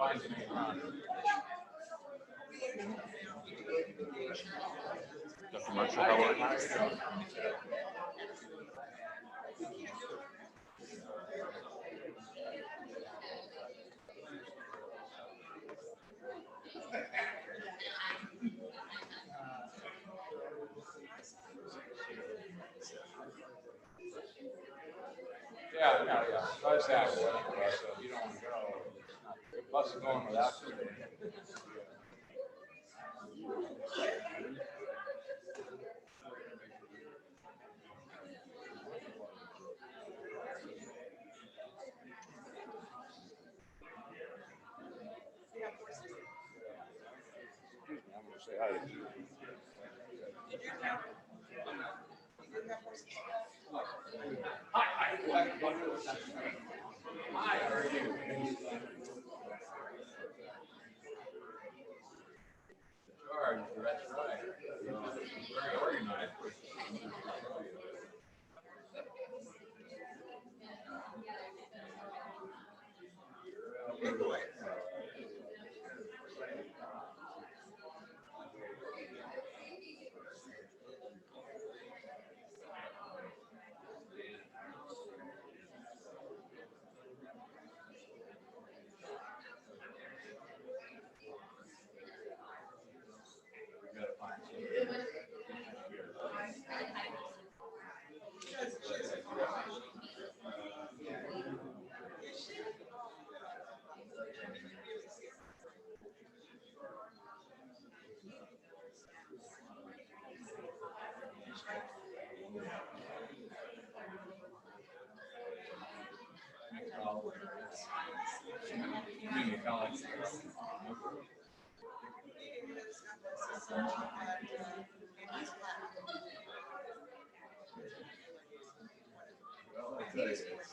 Dr. Marshall, how are you? Yeah. Bus out. So you don't want to go. The bus is going without you. I'm going to say hi to you. Hi, how are you? That's right. Very organized.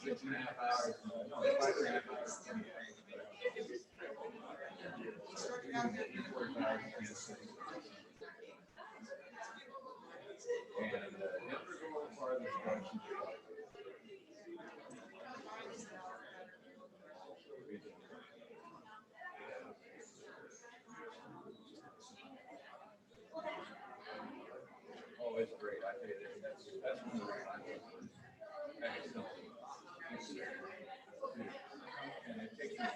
Six and a half hours. No, 5.5 hours. Oh, it's great. I tell you, that's one of the reasons. And it takes me.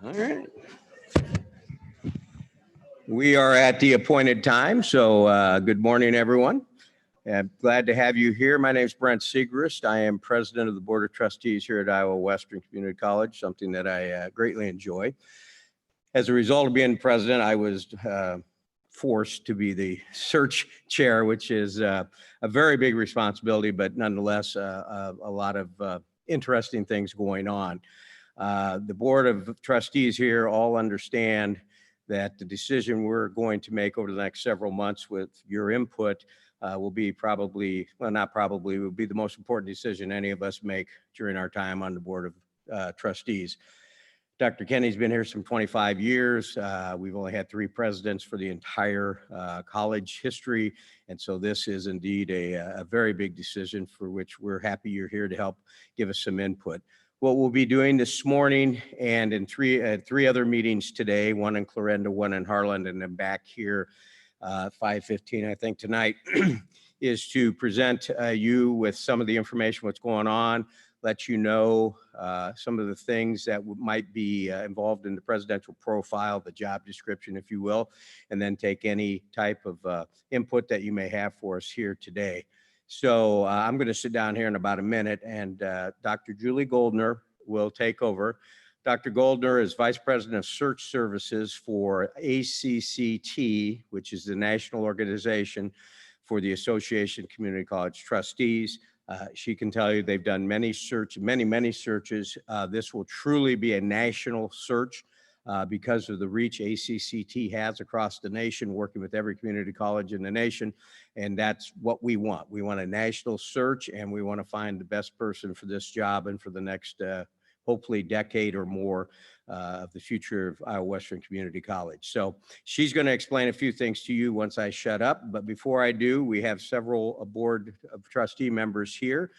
All right. We are at the appointed time, so good morning, everyone. I'm glad to have you here. My name is Brent Segrist. I am president of the Board of Trustees here at Iowa Western Community College, something that I greatly enjoy. As a result of being president, I was forced to be the search chair, which is a very big responsibility, but nonetheless, a lot of interesting things going on. The Board of Trustees here all understand that the decision we're going to make over the next several months with your input will be probably, well, not probably, will be the most important decision any of us make during our time on the Board of Trustees. Dr. Kenny's been here some 25 years. We've only had 3 presidents for the entire college history. And so this is indeed a very big decision for which we're happy you're here to help give us some input. What we'll be doing this morning and in three other meetings today, one in Clarinda, one in Harlan, and then back here 5:15, I think, tonight, is to present you with some of the information, what's going on, let you know some of the things that might be involved in the presidential profile, the job description, if you will, and then take any type of input that you may have for us here today. So I'm going to sit down here in about a minute, and Dr. Julie Goldner will take over. Dr. Goldner is Vice President of Search Services for ACCT, which is the national organization for the Association of Community College Trustees. She can tell you they've done many searches. This will truly be a national search because of the reach ACCT has across the nation, working with every community college in the nation. And that's what we want. We want a national search, and we want to find the best person for this job and for the next, hopefully, decade or more of the future of Iowa Western Community College. So she's going to explain a few things to you once I shut up. But before I do, we have several board of trustee members here.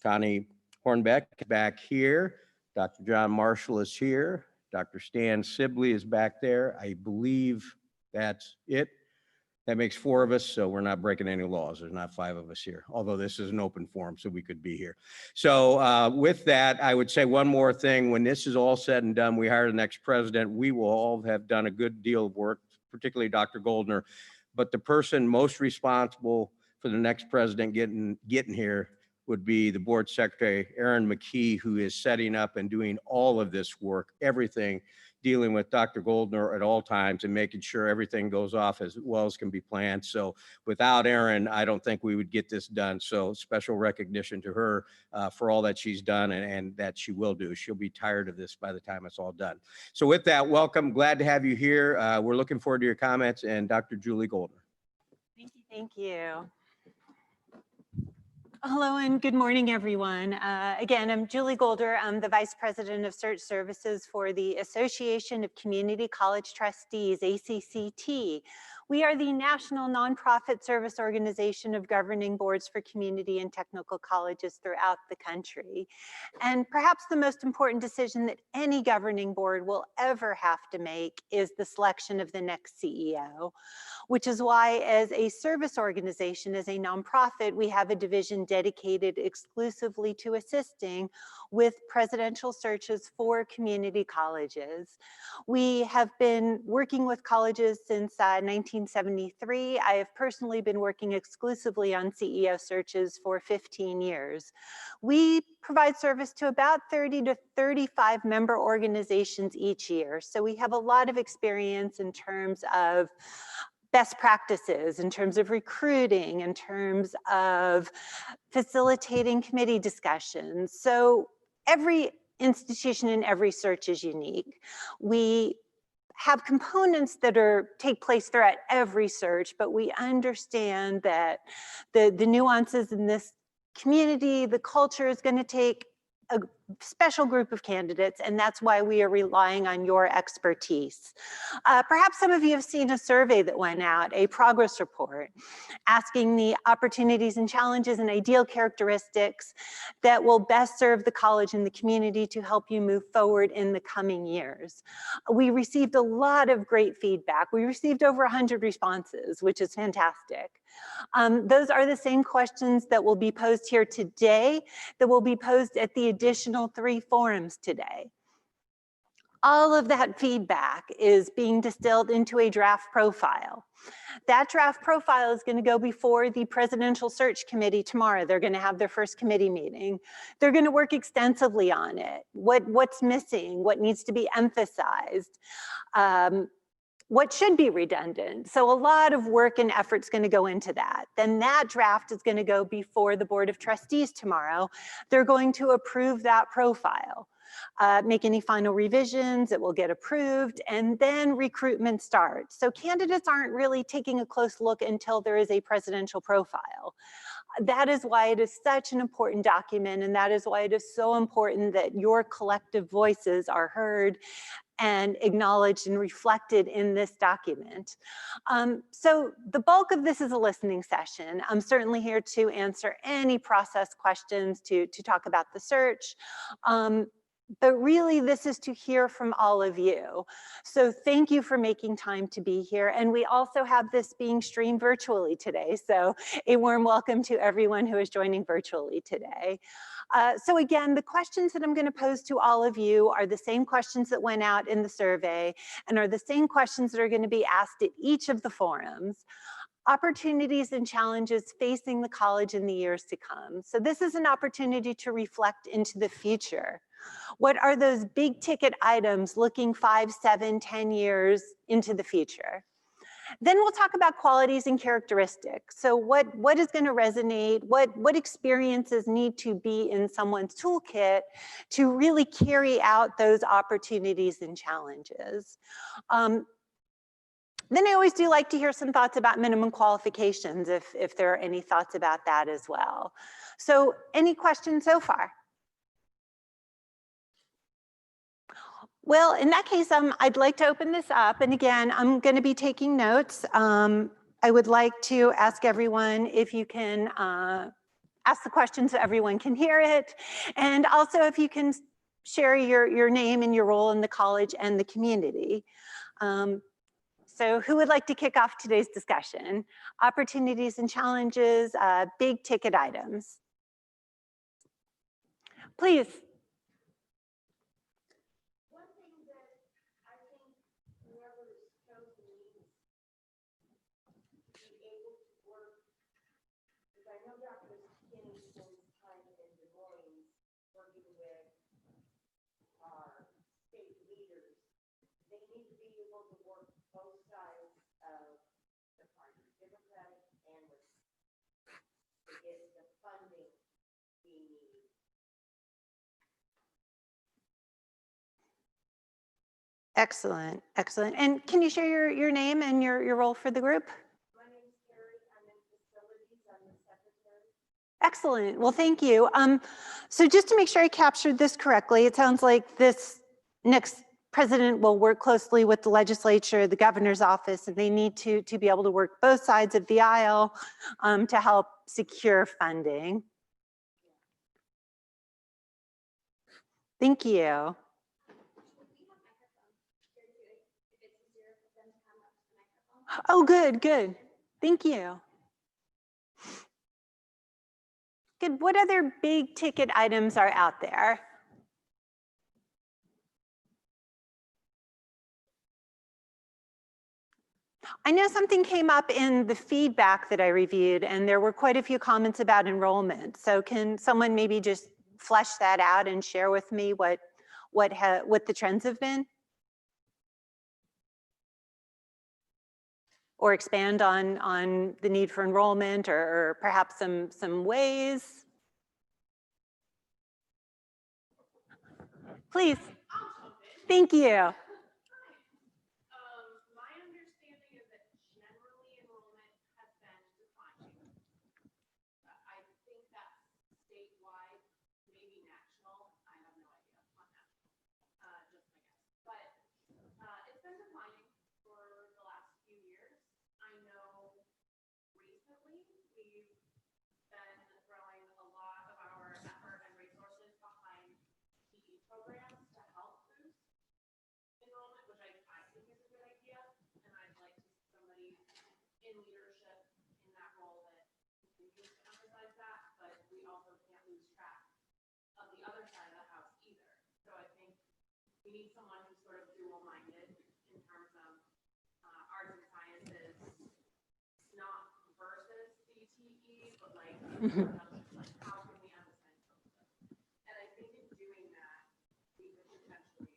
Connie Hornbeck back here. Dr. John Marshall is here. Dr. Stan Sibley is back there. I believe that's it. That makes 4 of us, so we're not breaking any laws. There's not 5 of us here, although this is an open forum, so we could be here. So with that, I would say one more thing. When this is all said and done, we hire the next president. We will all have done a good deal of work, particularly Dr. Goldner. But the person most responsible for the next president getting here would be the board secretary, Aaron McKee, who is setting up and doing all of this work, everything, dealing with Dr. Goldner at all times and making sure everything goes off as well as can be planned. So without Aaron, I don't think we would get this done. So special recognition to her for all that she's done and that she will do. She'll be tired of this by the time it's all done. So with that, welcome. Glad to have you here. We're looking forward to your comments, and Dr. Julie Goldner. Thank you. Thank you. Hello and good morning, everyone. Again, I'm Julie Golder. I'm the Vice President of Search Services for the Association of Community College Trustees, ACCT. We are the national nonprofit service organization of governing boards for community and technical colleges throughout the country. And perhaps the most important decision that any governing board will ever have to make is the selection of the next CEO, which is why as a service organization, as a nonprofit, we have a division dedicated exclusively to assisting with presidential searches for community colleges. We have been working with colleges since 1973. I have personally been working exclusively on CEO searches for 15 years. We provide service to about 30 to 35 member organizations each year. So we have a lot of experience in terms of best practices, in terms of recruiting, in terms of facilitating committee discussions. So every institution and every search is unique. We have components that take place throughout every search, but we understand that the nuances in this community, the culture is going to take a special group of candidates, and that's why we are relying on your expertise. Perhaps some of you have seen a survey that went out, a progress report, asking the opportunities and challenges and ideal characteristics that will best serve the college and the community to help you move forward in the coming years. We received a lot of great feedback. We received over 100 responses, which is fantastic. Those are the same questions that will be posed here today, that will be posed at the additional 3 forums today. All of that feedback is being distilled into a draft profile. That draft profile is going to go before the Presidential Search Committee tomorrow. They're going to have their first committee meeting. They're going to work extensively on it. What's missing? What needs to be emphasized? What should be redundant? So a lot of work and effort's going to go into that. Then that draft is going to go before the Board of Trustees tomorrow. They're going to approve that profile, make any final revisions, it will get approved, and then recruitment starts. So candidates aren't really taking a close look until there is a presidential profile. That is why it is such an important document, and that is why it is so important that your collective voices are heard and acknowledged and reflected in this document. So the bulk of this is a listening session. I'm certainly here to answer any process questions, to talk about the search. But really, this is to hear from all of you. So thank you for making time to be here. And we also have this being streamed virtually today. So a warm welcome to everyone who is joining virtually today. So again, the questions that I'm going to pose to all of you are the same questions that went out in the survey and are the same questions that are going to be asked at each of the forums. Opportunities and challenges facing the college in the years to come. So this is an opportunity to reflect into the future. What are those big ticket items looking 5, 7, 10 years into the future? Then we'll talk about qualities and characteristics. So what is going to resonate? What experiences need to be in someone's toolkit to really carry out those opportunities and challenges? Then I always do like to hear some thoughts about minimum qualifications, if there are any thoughts about that as well. So any questions so far? Well, in that case, I'd like to open this up. And again, I'm going to be taking notes. I would like to ask everyone if you can ask the question so everyone can hear it. And also if you can share your name and your role in the college and the community. So who would like to kick off today's discussion? Opportunities and challenges, big ticket items. Please. Excellent, excellent. And can you share your name and your role for the group? My name is Carrie. I'm in facilities. I'm the secretary. Excellent. Well, thank you. So just to make sure I captured this correctly, it sounds like this next president will work closely with the legislature, the governor's office, and they need to be able to work both sides of the aisle to help secure funding. Thank you. Oh, good, good. Thank you. Good. What other big ticket items are out there? I know something came up in the feedback that I reviewed, and there were quite a few comments about enrollment. So can someone maybe just flesh that out and share with me what the trends have been? Or expand on the need for enrollment, or perhaps some ways? Please. Thank you. My understanding is that generally enrollment has been declining. I think that's statewide, maybe national. I have no idea on that. Just my guess. But it's been declining for the last few years. I know recently we've been throwing a lot of our effort and resources behind PE programs to help boost enrollment, which I think is a good idea. And I'd like to see somebody in leadership in that role that continues to emphasize that, but we also can't lose track of the other side of the house either. So I think we need someone who's sort of dual-minded in terms of arts and sciences, not versus CTE, but like, like how can we emphasize both of them? And I think in doing that, we could potentially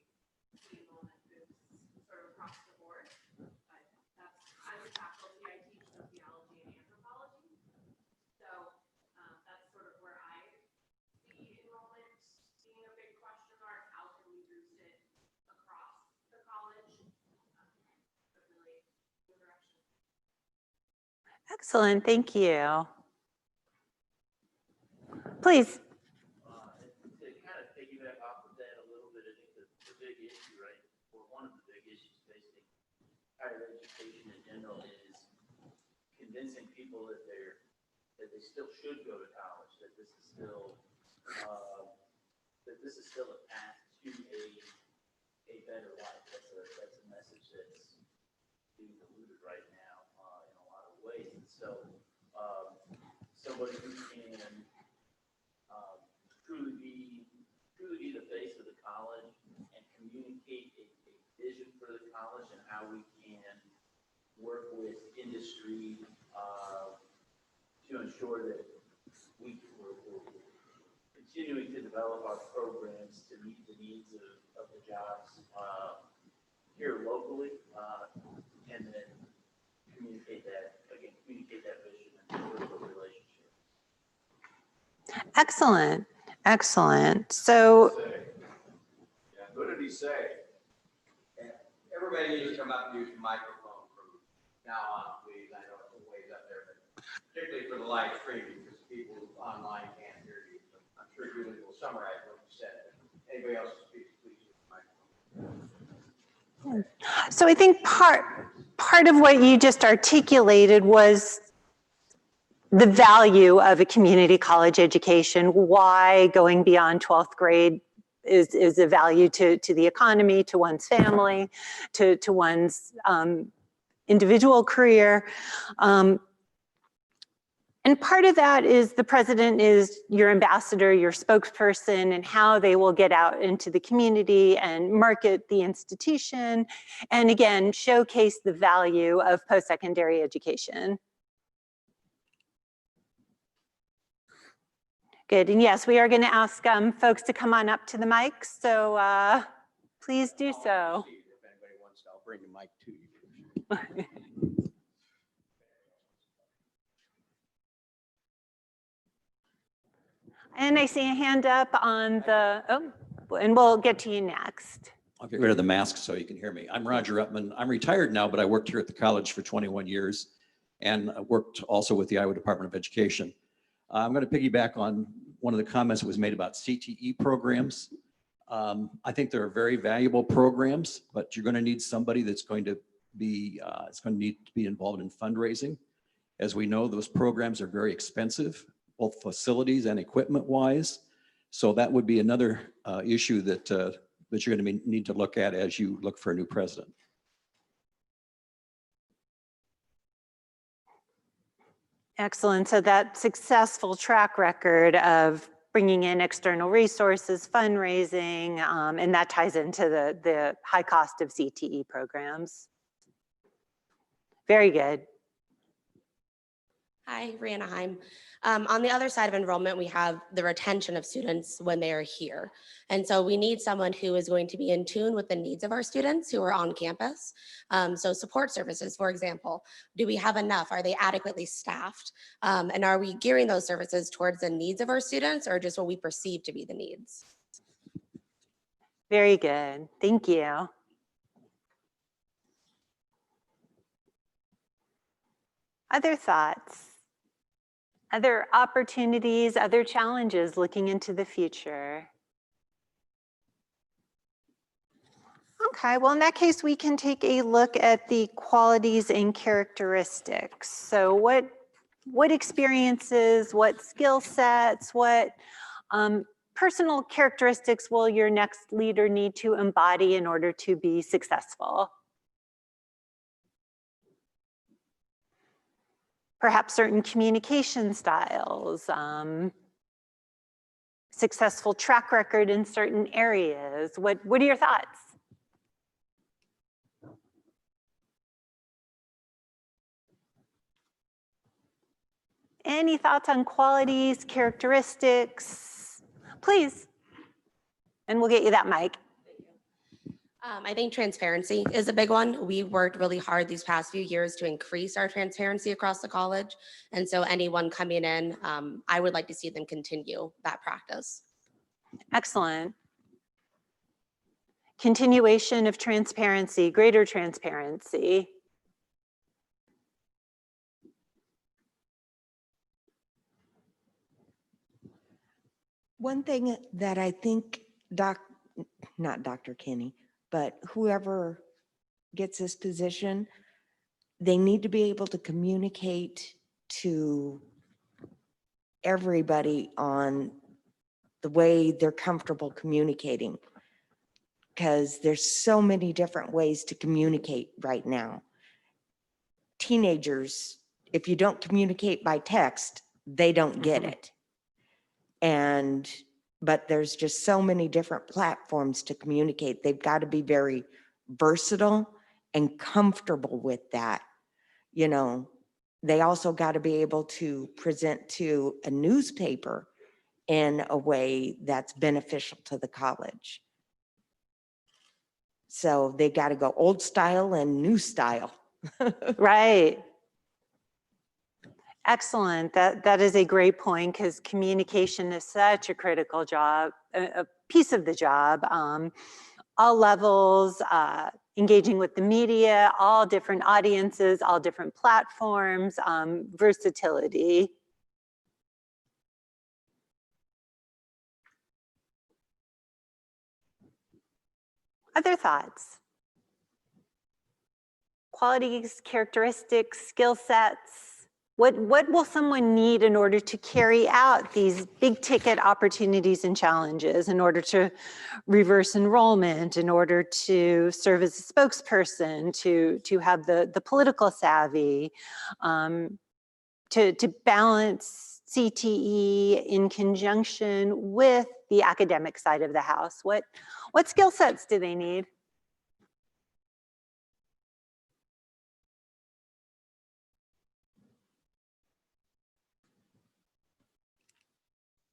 see enrollment boosts sort of across the board. But I'm a faculty, I teach sociology and anthropology. So that's sort of where I see enrollment being a big question mark. How can we boost it across the college? But really, the direction. Excellent, thank you. Please. To kind of piggyback off of that a little bit, I think the big issue, right? For one higher education in general is convincing people that they still should go to college, that this is still a path to a better life. That's a message that's being diluted right now in a lot of ways. And so somebody who can truly be the face of the college and communicate a vision for the college and how we can work with industry to ensure that we're continuing to develop our programs to meet the needs of the jobs here locally, and then communicate that vision and build a relationship. Excellent, excellent. So, Yeah, what did he say? Everybody needs to come up and use the microphone from now on, please. I know it's a ways up there, but particularly for the live streaming, because people online can't hear you. I'm sure Julie will summarize what you said. Anybody else speak, please use the microphone. so I think part of what you just articulated was the value of a community college education, why going beyond 12th grade is a value to the economy, to one's family, to one's individual career. And part of that is the president is your ambassador, your spokesperson, and how they will get out into the community and market the institution, and again, showcase the value of post-secondary education. Good, and yes, we are going to ask folks to come on up to the mic, so please do so. If anybody wants to, I'll bring the mic to you. And I see a hand up on the, and we'll get to you next. I'll get rid of the mask so you can hear me. I'm Roger Upman. I'm retired now, but I worked here at the college for 21 years and I worked also with the Iowa Department of Education. I'm going to piggyback on one of the comments that was made about CTE programs. I think they're very valuable programs, but you're going to need somebody that's going to be, need to be involved in fundraising. As we know, those programs are very expensive, both facilities and equipment wise. So that would be another issue that that you're going to need to look at as you look for a new president. Excellent. So that successful track record of bringing in external resources, fundraising, and that ties into the high cost of CTE programs. Very good. Hi, Rihanna Heim. On the other side of enrollment, we have the retention of students when they are here. And so we need someone who is going to be in tune with the needs of our students who are on campus. So support services, for example, do we have enough? Are they adequately staffed? And are we gearing those services towards the needs of our students or just what we perceive to be the needs? Very good. Thank you. Other thoughts? Other opportunities, other challenges looking into the future? Okay, well, in that case, we can take a look at the qualities and characteristics. So what experiences, what skill sets, what personal characteristics will your next leader need to embody in order to be successful? Perhaps certain communication styles, successful track record in certain areas. What are your thoughts? Any thoughts on qualities, characteristics? Please, and we'll get you that mic. I think transparency is a big one. We worked really hard these past few years to increase our transparency across the college. And so anyone coming in, I would like to see them continue that practice. Excellent. Continuation of transparency, greater transparency. One thing that I think not Dr. Kinney, but whoever gets this position, they need to be able to communicate to everybody on the way they're comfortable communicating. Because there's so many different ways to communicate right now. Teenagers, if you don't communicate by text, they don't get it. But there's just so many different platforms to communicate. They've got to be very versatile and comfortable with that. You know, they also got to be able to present to a newspaper in a way that's beneficial to the college. So they got to go old style and new style. Right. Excellent. That is a great point, because communication is such a critical job, a piece of the job. All levels, engaging with the media, all different audiences, all different platforms, versatility. Other thoughts? Qualities, characteristics, skill sets. What will someone need in order to carry out these big ticket opportunities and challenges, in order to reverse enrollment, in order to serve as a spokesperson, to have the political savvy, to balance CTE in conjunction with the academic side of the house? What skill sets do they need?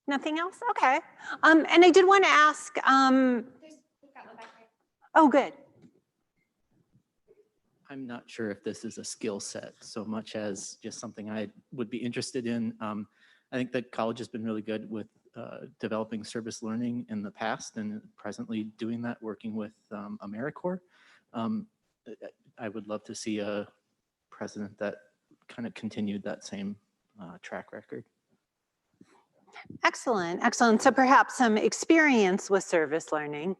Nothing else? Okay. And I did want to ask, oh, good. I'm not sure if this is a skill set so much as just something I would be interested in. I think that college has been really good with developing service learning in the past, and presently doing that, working with AmeriCorps. I would love to see a president that kind of continued that same track record. Excellent, excellent. So perhaps some experience with service learning.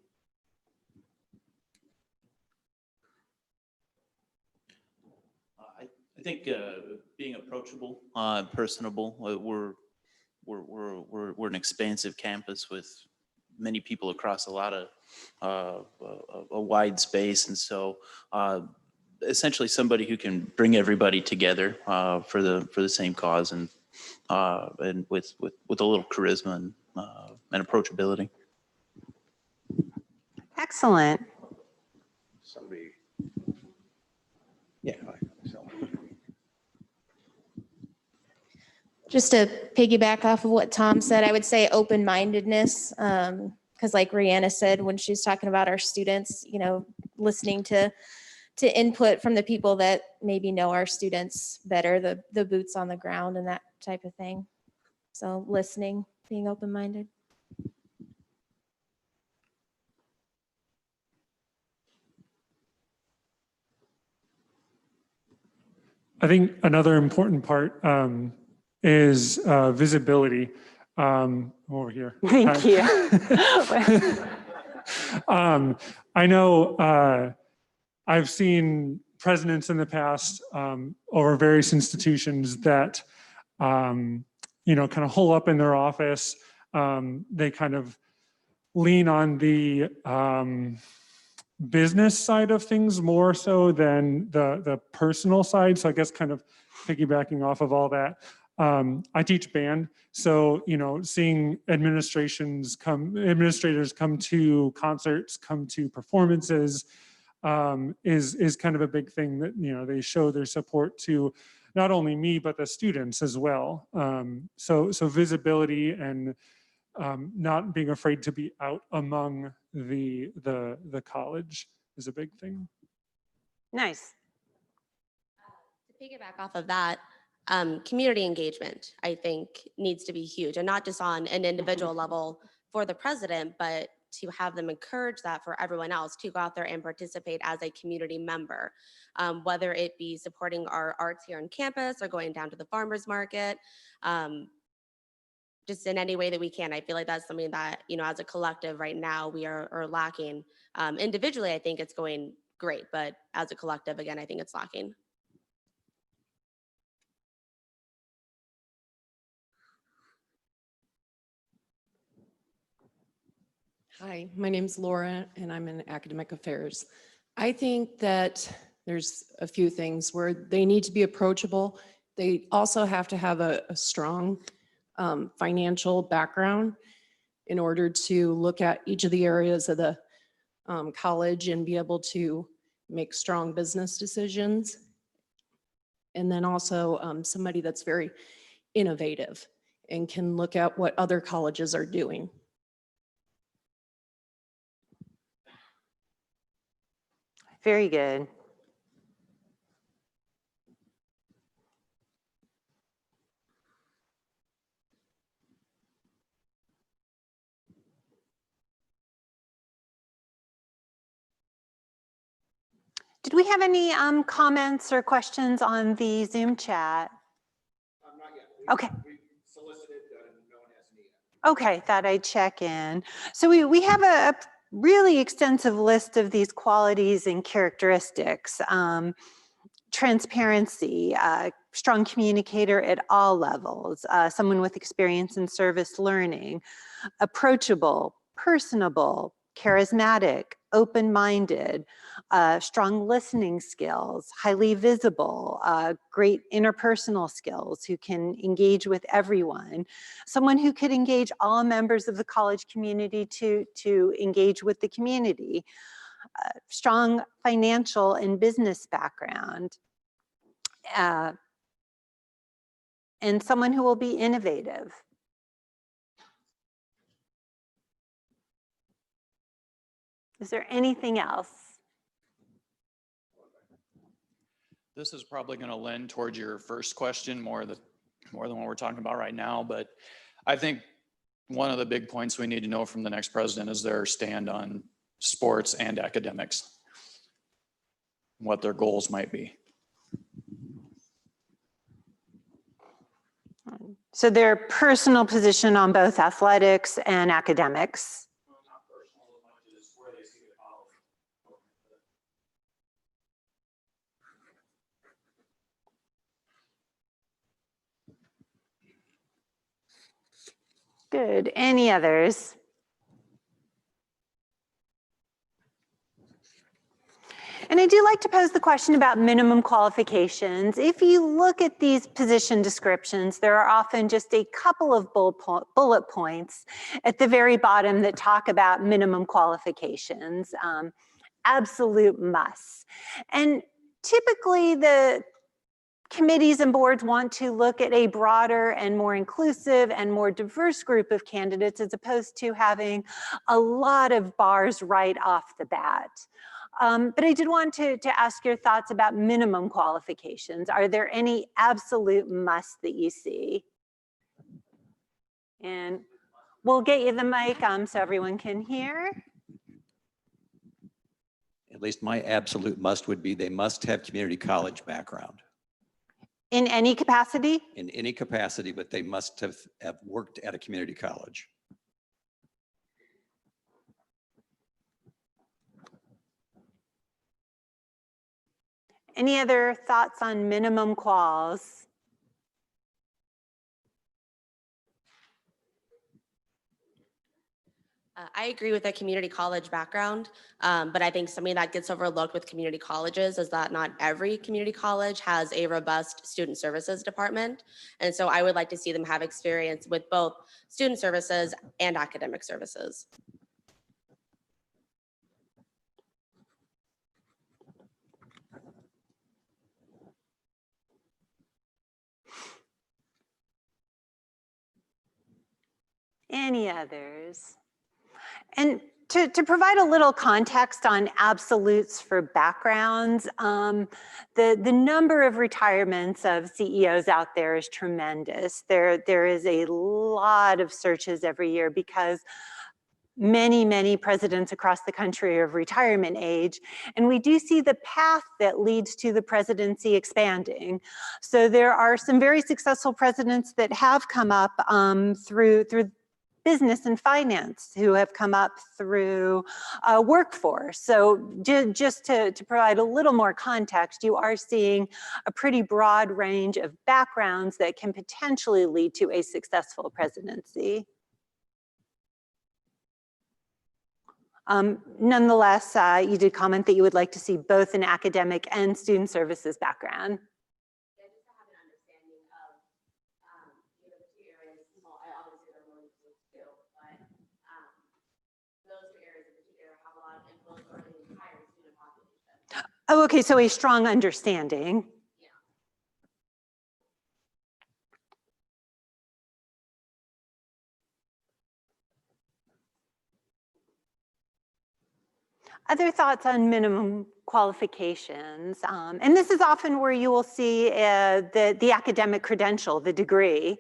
I think being approachable, personable. We're an expansive campus with many people across a lot of a wide space, and so essentially somebody who can bring everybody together for the same cause, and with a little charisma and approachability. Excellent. Somebody. Yeah. Just to piggyback off of what Tom said, I would say open-mindedness, because like Rihanna said, when she was talking about our students, you know, listening to input from the people that maybe know our students better, the boots on the ground and that type of thing. So listening, being open-minded. I think another important part is visibility. Over here. Thank you. I know I've seen presidents in the past over various institutions that, you know, kind of hole up in their office. They kind of lean on the business side of things more so than the personal side. So I guess kind of piggybacking off of all that. I teach band, so you know, seeing administrators come to concerts, come to performances, is kind of a big thing that, you know, they show their support to not only me but the students as well. So visibility and not being afraid to be out among the college is a big thing. Nice. To piggyback off of that, community engagement, I think, needs to be huge, and not just on an individual level for the president, but to have them encourage that for everyone else to go out there and participate as a community member, whether it be supporting our arts here on campus or going down to the farmers market, just in any way that we can. I feel like that's something that, you know, as a collective right now, we are lacking. Individually, I think it's going great. But as a collective, again, I think it's lacking. Hi, my name's Laura and I'm in academic affairs. I think that there's a few things where they need to be approachable. They also have to have a strong financial background in order to look at each of the areas of the college and be able to make strong business decisions. And then also somebody that's very innovative and can look at what other colleges are doing. Very good. Did we have any comments or questions on the Zoom chat? Not yet. Okay. We solicited, no one has any yet. Okay, thought I'd check in. So we have a really extensive list of these qualities and characteristics. Transparency, strong communicator at all levels, someone with experience in service learning, approachable, personable, charismatic, open-minded, strong listening skills, highly visible, great interpersonal skills, who can engage with everyone, someone who could engage all members of the college community to engage with the community, strong financial and business background, and someone who will be innovative. Is there anything else? This is probably going to lend towards your first question more than what we're talking about right now. But I think one of the big points we need to know from the next president is their stand on sports and academics, what their goals might be. So their personal position on both athletics and academics. Good. Any others? And I do like to pose the question about minimum qualifications. If you look at these position descriptions, there are often just a couple of bullet points at the very bottom that talk about minimum qualifications, absolute musts. And typically the committees and boards want to look at a broader and more inclusive and more diverse group of candidates, as opposed to having a lot of bars right off the bat. But I did want to ask your thoughts about minimum qualifications. Are there any absolute musts that you see? And we'll get you the mic so everyone can hear. At least my absolute must would be they must have community college background. In any capacity? In any capacity, but they must have worked at a community college. Any other thoughts on minimum quals? I agree with the community college background, but I think something that gets overlooked with community colleges is that not every community college has a robust student services department. And so I would like to see them have experience with both student services and academic services. Any others? And to provide a little context on absolutes for backgrounds, the number of retirements of CEOs out there is tremendous. There is a lot of searches every year because many presidents across the country are of retirement age. And we do see the path that leads to the presidency expanding. So there are some very successful presidents that have come up through business and finance who have come up through workforce. So just to provide a little more context, you are seeing a pretty broad range of backgrounds that can potentially lead to a successful presidency. Nonetheless, you did comment that you would like to see both an academic and student services background. Yeah, just to have an understanding of, you know, the two areas, well, I obviously don't know these too, but those two areas in particular have a lot of influence on the entire student population. Oh, okay, so a strong understanding. Other thoughts on minimum qualifications? And this is often where you will see the academic credential, the degree.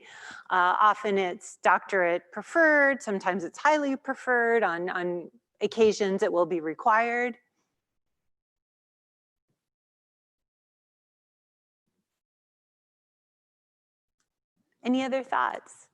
Often it's doctorate preferred, sometimes it's highly preferred, on occasions it will be required. Any other thoughts?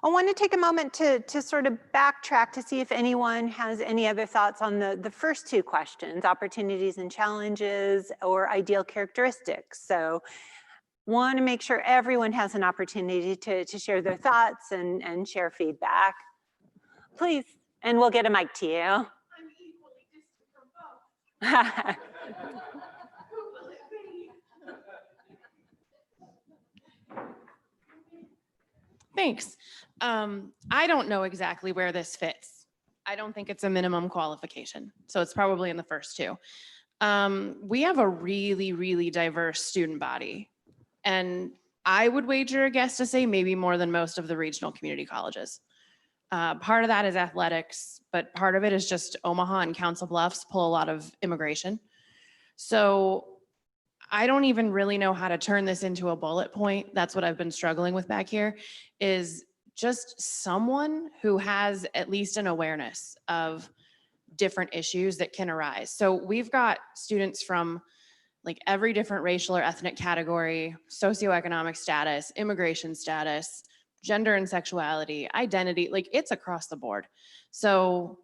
I want to take a moment to sort of backtrack to see if anyone has any other thoughts on the first two questions, opportunities and challenges or ideal characteristics. So want to make sure everyone has an opportunity to share their thoughts and share feedback. Please, and we'll get a mic to you. I'm equally distant from both. Who will it be? Thanks. I don't know exactly where this fits. I don't think it's a minimum qualification, so it's probably in the first two. We have a really, really diverse student body, and I would wager a guess to say maybe more than most of the regional community colleges. Part of that is athletics, but part of it is just Omaha and Council Bluffs pull a lot of immigration. So I don't even really know how to turn this into a bullet point. That's what I've been struggling with back here, is just someone who has at least an awareness of different issues that can arise. So we've got students from like every different racial or ethnic category, socioeconomic status, immigration status, gender and sexuality, identity, like it's across the board. So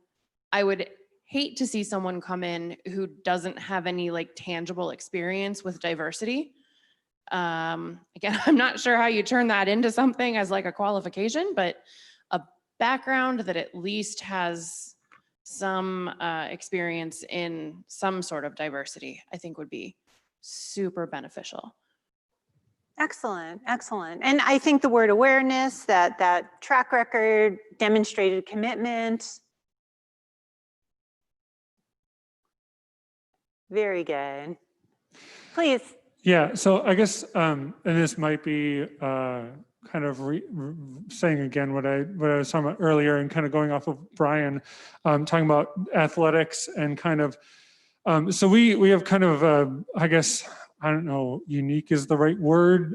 I would hate to see someone come in who doesn't have any like tangible experience with diversity. Again, I'm not sure how you turn that into something as like a qualification, but a background that at least has some experience in some sort of diversity, I think would be super beneficial. Excellent, excellent. And I think the word awareness, that track record, demonstrated commitment. Very good. Please. Yeah, so I guess, and this might be kind of saying again what I was talking about earlier and kind of going off of Brian, talking about athletics and kind of, so we have kind of, I guess, I don't know, unique is the right word,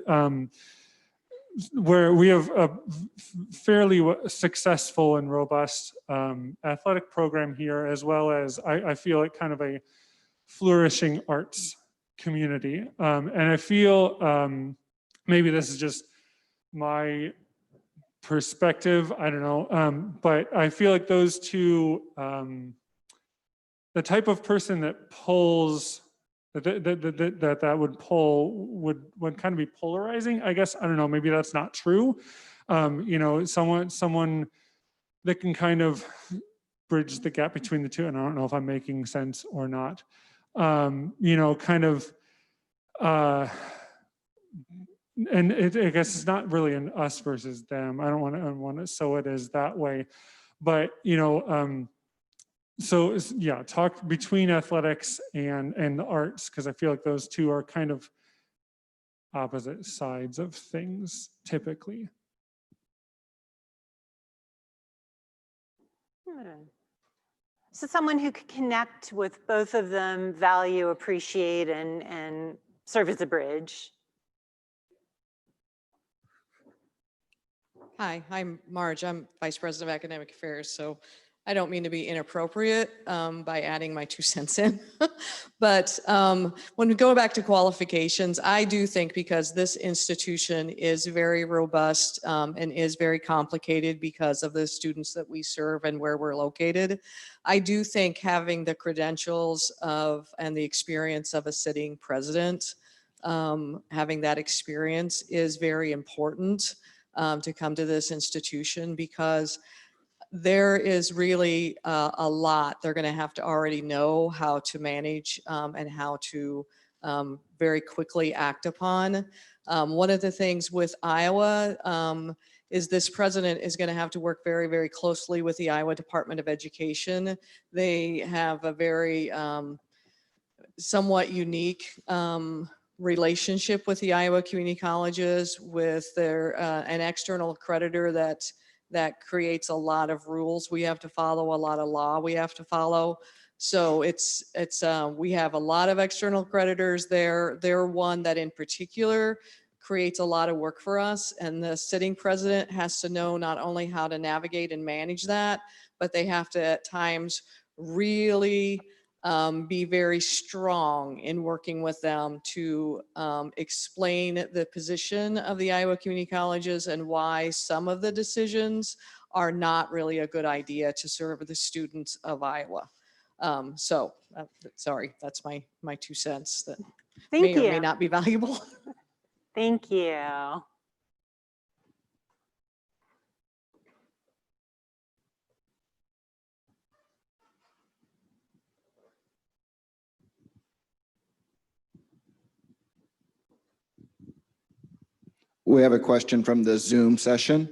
where we have a fairly successful and robust athletic program here, as well as I feel like kind of a flourishing arts community. And I feel maybe this is just my perspective, I don't know, but I feel like those two, the type of person that pulls, that would pull would kind of be polarizing, I guess. I don't know, maybe that's not true. You know, someone that can kind of bridge the gap between the two, and I don't know if I'm making sense or not. You know, kind of, and I guess it's not really an us versus them. I don't want to sew it as that way, but you know, so yeah, talk between athletics and the arts, because I feel like those two are kind of opposite sides of things typically. So someone who could connect with both of them, value, appreciate, and serve as a bridge. Hi, I'm Marge. I'm Vice President of Academic Affairs. So I don't mean to be inappropriate by adding my 2 cents in. But when we go back to qualifications, I do think because this institution is very robust and is very complicated because of the students that we serve and where we're located, I do think having the credentials of and the experience of a sitting president, having that experience is very important to come to this institution, because there is really a lot they're going to have to already know how to manage and how to very quickly act upon. One of the things with Iowa is this president is going to have to work very, very closely with the Iowa Department of Education. They have a very somewhat unique relationship with the Iowa community colleges, with their an external accreditor that creates a lot of rules we have to follow, a lot of law we have to follow. So we have a lot of external accreditors there. They're one that in particular creates a lot of work for us, and the sitting president has to know not only how to navigate and manage that, but they have to at times really be very strong in working with them to explain the position of the Iowa community colleges and why some of the decisions are not really a good idea to serve the students of Iowa. Sorry, that's my 2 cents that Thank may or you. may not be valuable. Thank you. We have a question from the Zoom session.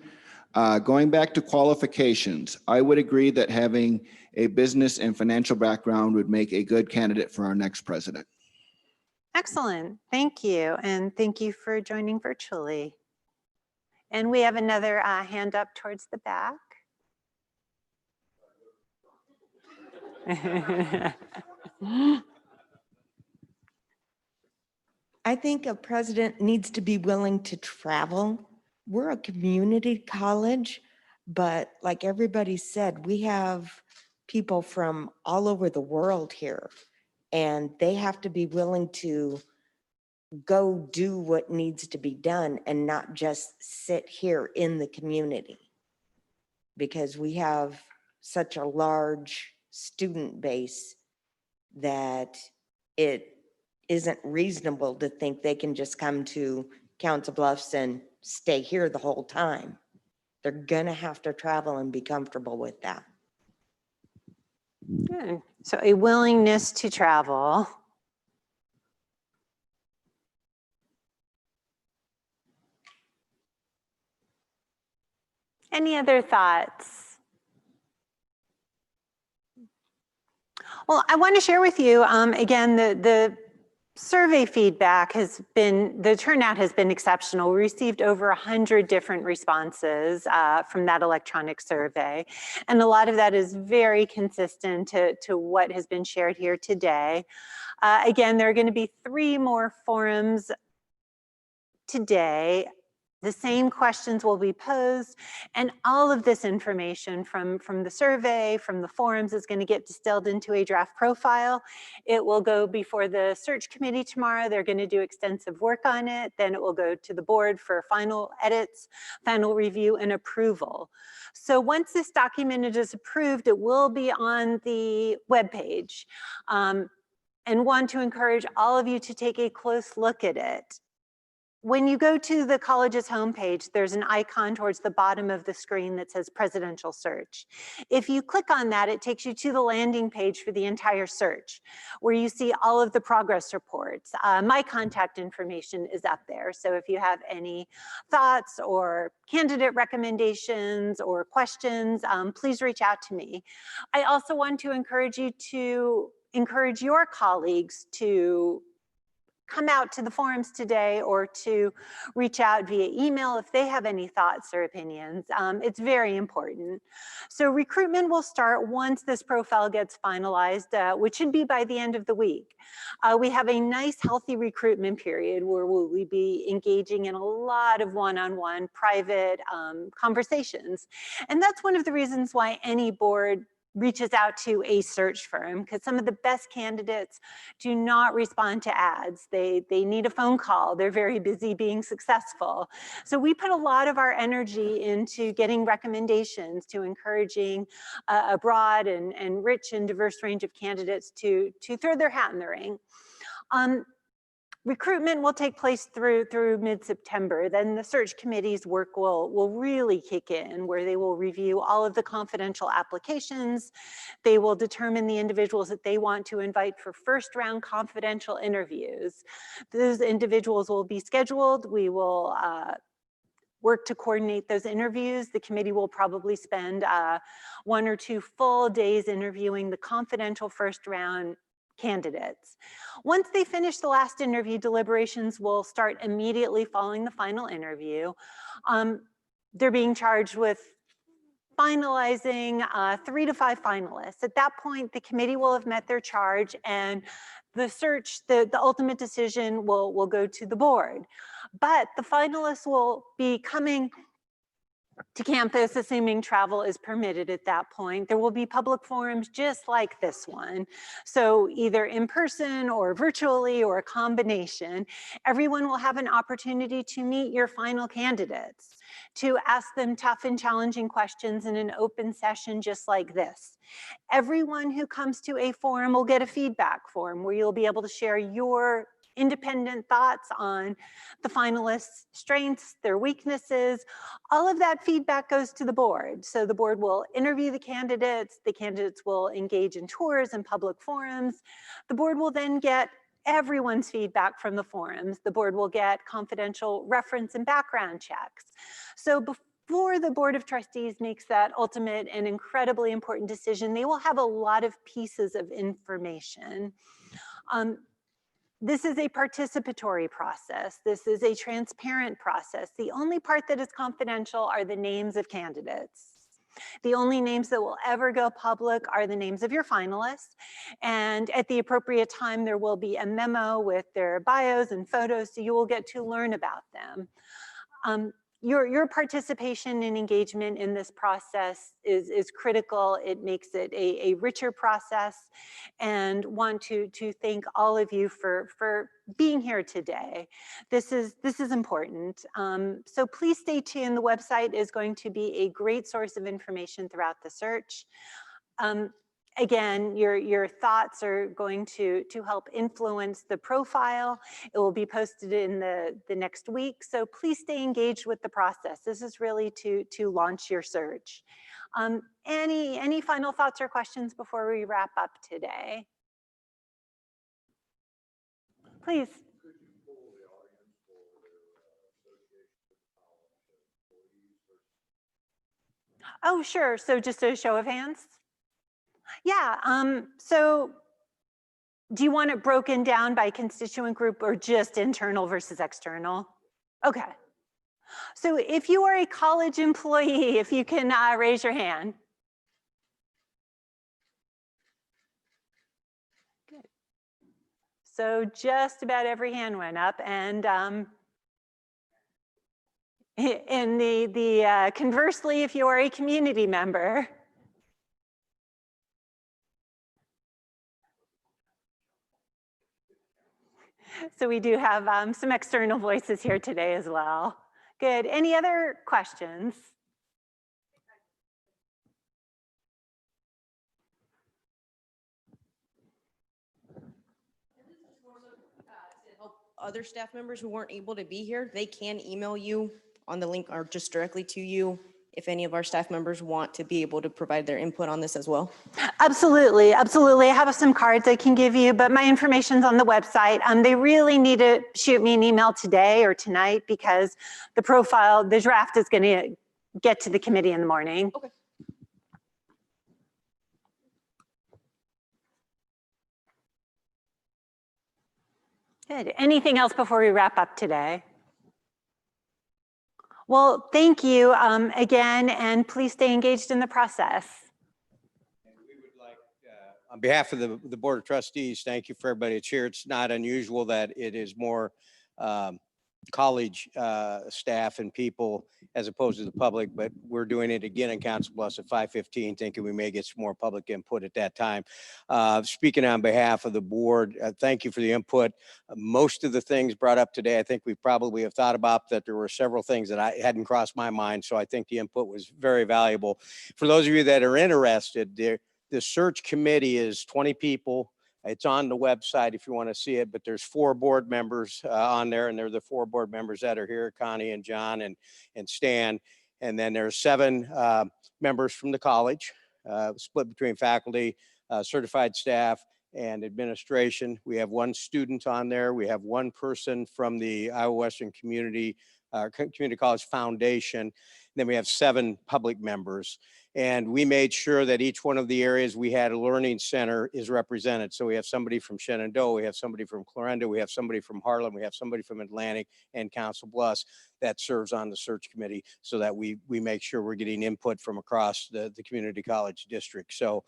Going back to qualifications, I would agree that having a business and financial background would make a good candidate for our next president. Excellent. Thank you. And thank you for joining virtually. And we have another hand up towards the back. I think a president needs to be willing to travel. We're a community college, but like everybody said, we have people from all over the world here, and they have to be willing to go do what needs to be done and not just sit here in the community, because we have such a large student base that it isn't reasonable to think they can just come to Council Bluffs and stay here the whole time. They're gonna have to travel and be comfortable with that. Good. So a willingness to travel. Any other thoughts? Well, I want to share with you, again, the survey feedback has been, the turnout has been exceptional. We received over 100 different responses from that electronic survey. And a lot of that is very consistent to what has been shared here today. Again, there are going to be 3 more forums today. The same questions will be posed, and all of this information from the survey, from the forums, is going to get distilled into a draft profile. It will go before the search committee tomorrow. They're going to do extensive work on it. Then it will go to the board for final edits, final review, and approval. So once this document is approved, it will be on the webpage. And want to encourage all of you to take a close look at it. When you go to the college's homepage, there's an icon towards the bottom of the screen that says Presidential Search. If you click on that, it takes you to the landing page for the entire search, where you see all of the progress reports. My contact information is up there, so if you have any thoughts or candidate recommendations or questions, please reach out to me. I also want to encourage you to encourage your colleagues to come out to the forums today or to reach out via email if they have any thoughts or opinions. It's very important. So recruitment will start once this profile gets finalized, which should be by the end of the week. We have a nice, healthy recruitment period where we'll be engaging in a lot of one-on-one private conversations. And that's one of the reasons why any board reaches out to a search firm, because some of the best candidates do not respond to ads. They need a phone call. They're very busy being successful. So we put a lot of our energy into getting recommendations, to encouraging a broad and rich and diverse range of candidates to throw their hat in the ring. Recruitment will take place through mid-September. Then the search committee's work will really kick in, where they will review all of the confidential applications. They will determine the individuals that they want to invite for first round confidential interviews. Those individuals will be scheduled. We will work to coordinate those interviews. The committee will probably spend 1 or 2 full days interviewing the confidential first round candidates. Once they finish the last interview, deliberations will start immediately following the final interview. They're being charged with finalizing 3 to 5 finalists. At that point, the committee will have met their charge, and the search, the ultimate decision will go to the board. But the finalists will be coming to campus, assuming travel is permitted at that point. There will be public forums just like this one. So either in person or virtually or a combination, everyone will have an opportunity to meet your final candidates, to ask them tough and challenging questions in an open session just like this. Everyone who comes to a forum will get a feedback form where you'll be able to share your independent thoughts on the finalists' strengths, their weaknesses. All of that feedback goes to the board. So the board will interview the candidates will engage in tours and public forums. The board will then get everyone's feedback from the forums. The board will get confidential reference and background checks. So before the Board of Trustees makes that ultimate and incredibly important decision, they will have a lot of pieces of information. This is a participatory process. This is a transparent process. The only part that is confidential are the names of candidates. The only names that will ever go public are the names of your finalists. And at the appropriate time, there will be a memo with their bios and photos, so you will get to learn about them. Your participation and engagement in this process is critical. It makes it a richer process, and want to thank all of you for being here today. This is important. So please stay tuned. The website is going to be a great source of information throughout the search. Again, your thoughts are going to help influence the profile. It will be posted in the next week, so please stay engaged with the process. This is really to launch your search. Any final thoughts or questions before we wrap up today? Please. Oh, sure. So just a show of hands? Yeah, so do you want it broken down by constituent group or just internal versus external? Okay. So if you are a college employee, if you can raise your hand. Good. So just about every hand went up, and conversely, if you are a community member. So we do have some external voices here today as well. Good. Any other questions? Other staff members who weren't able to be here, they can email you on the link or just directly to you if any of our staff members want to be able to provide their input on this as well. Absolutely, absolutely. I have some cards I can give you, but my information's on the website. They really need to shoot me an email today or tonight, because the profile, the draft is going to get to the committee in the morning. Okay. Good. Anything else before we wrap up today? Well, thank you again, and please stay engaged in the process. And we would like, on behalf of the Board of Trustees, thank you for everybody that's here. It's not unusual that it is more college staff and people as opposed to the public, but we're doing it again in Council Bluffs at 5:15, thinking we may get some more public input at that time. Speaking on behalf of the board, thank you for the input. Most of the things brought up today, I think we probably have thought about that. There were several things that I hadn't crossed my mind, so I think the input was very valuable. For those of you that are interested, the search committee is 20 people. It's on the website if you want to see it, but there's 4 board members on there, and they're the 4 board members that are here, Connie and John and Stan. And then there's 7 members from the college, split between faculty, certified staff, and administration. We have 1 student on there. We have 1 person from the Iowa Western Community College Foundation. Then we have 7 public members. And we made sure that each one of the areas we had a learning center is represented. So we have somebody from Shenandoah, we have somebody from Clarinda, we have somebody from Harlan, we have somebody from Atlantic and Council Bluffs that serves on the search committee, so that we make sure we're getting input from across the community college district. So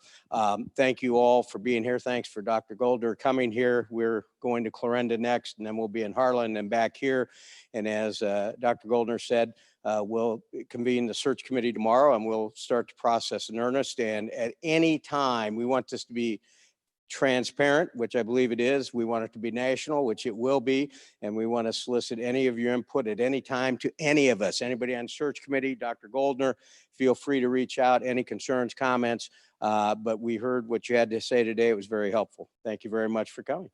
thank you all for being here. Thanks for Dr. Golder coming here. We're going to Clarinda next, and then we'll be in Harlan and back here. And as Dr. Goldner said, we'll convene the search committee tomorrow, and we'll start the process in earnest. And at any time, we want this to be transparent, which I believe it is. We want it to be national, which it will be. And we want to solicit any of your input at any time to any of us. Anybody on search committee, Dr. Goldner, feel free to reach out, any concerns, comments. But we heard what you had to say today. It was very helpful. Thank you very much for coming.